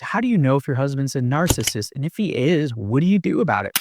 How do you know if your husband's a narcissist? And if he is, what do you do about it?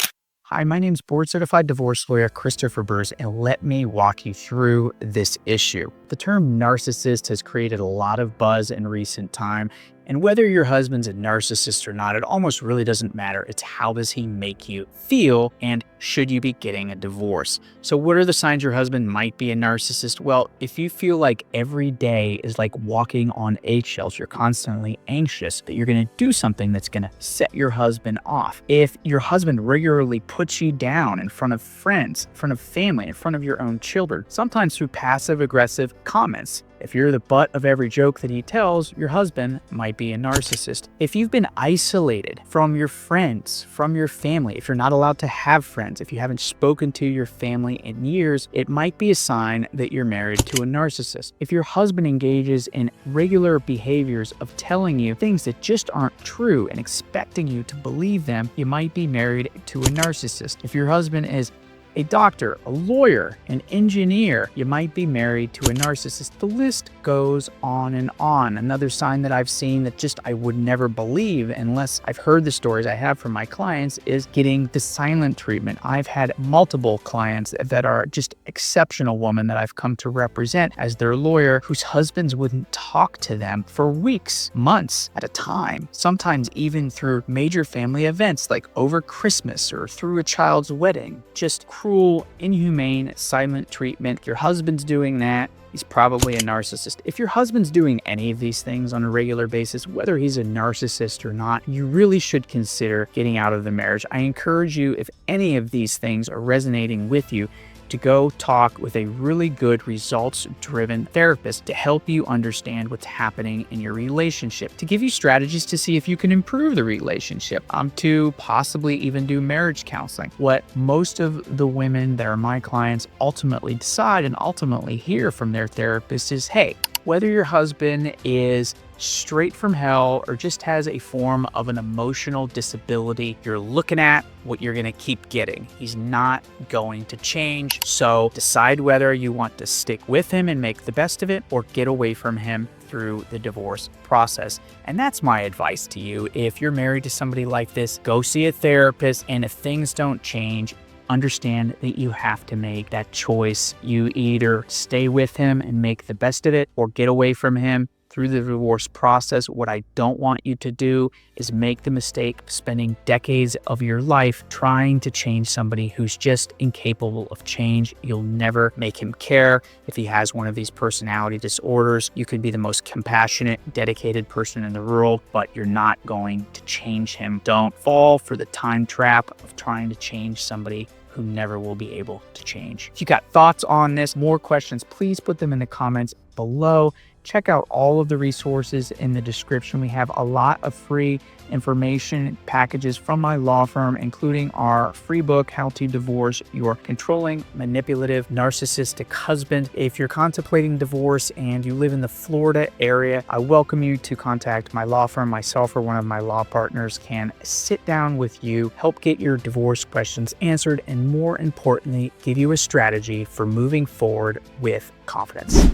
Hi, my name's board certified divorce lawyer Christopher Burrs, and let me walk you through this issue. The term narcissist has created a lot of buzz in recent time, and whether your husband's a narcissist or not, it almost really doesn't matter. It's how does he make you feel, and should you be getting a divorce? So what are the signs your husband might be a narcissist? Well, if you feel like every day is like walking on eggshells, you're constantly anxious that you're going to do something that's going to set your husband off. If your husband regularly puts you down in front of friends, in front of family, in front of your own children, sometimes through passive aggressive comments. If you're the butt of every joke that he tells, your husband might be a narcissist. If you've been isolated from your friends, from your family, if you're not allowed to have friends, if you haven't spoken to your family in years, it might be a sign that you're married to a narcissist. If your husband engages in regular behaviors of telling you things that just aren't true and expecting you to believe them, you might be married to a narcissist. If your husband is a doctor, a lawyer, an engineer, you might be married to a narcissist. The list goes on and on. Another sign that I've seen that just I would never believe unless I've heard the stories I have from my clients is getting the silent treatment. I've had multiple clients that are just exceptional women that I've come to represent as their lawyer whose husbands wouldn't talk to them for weeks, months at a time, sometimes even through major family events like over Christmas or through a child's wedding. Just cruel, inhumane, silent treatment. If your husband's doing that, he's probably a narcissist. If your husband's doing any of these things on a regular basis, whether he's a narcissist or not, you really should consider getting out of the marriage. I encourage you, if any of these things are resonating with you, to go talk with a really good results-driven therapist to help you understand what's happening in your relationship, to give you strategies to see if you can improve the relationship, to possibly even do marriage counseling. What most of the women that are my clients ultimately decide and ultimately hear from their therapist is, hey, whether your husband is straight from hell or just has a form of an emotional disability, you're looking at what you're going to keep getting. He's not going to change. So decide whether you want to stick with him and make the best of it or get away from him through the divorce process. And that's my advice to you. If you're married to somebody like this, go see a therapist. And if things don't change, understand that you have to make that choice. You either stay with him and make the best of it or get away from him through the divorce process. What I don't want you to do is make the mistake of spending decades of your life trying to change somebody who's just incapable of change. You'll never make him care. If he has one of these personality disorders, you could be the most compassionate, dedicated person in the world, but you're not going to change him. Don't fall for the time trap of trying to change somebody who never will be able to change. If you got thoughts on this, more questions, please put them in the comments below. Check out all of the resources in the description. We have a lot of free information packages from my law firm, including our free book, How to Divorce Your Controlling, Manipulative, Narcissistic Husband. If you're contemplating divorce and you live in the Florida area, I welcome you to contact my law firm. Myself or one of my law partners can sit down with you, help get your divorce questions answered, and more importantly, give you a strategy for moving forward with confidence.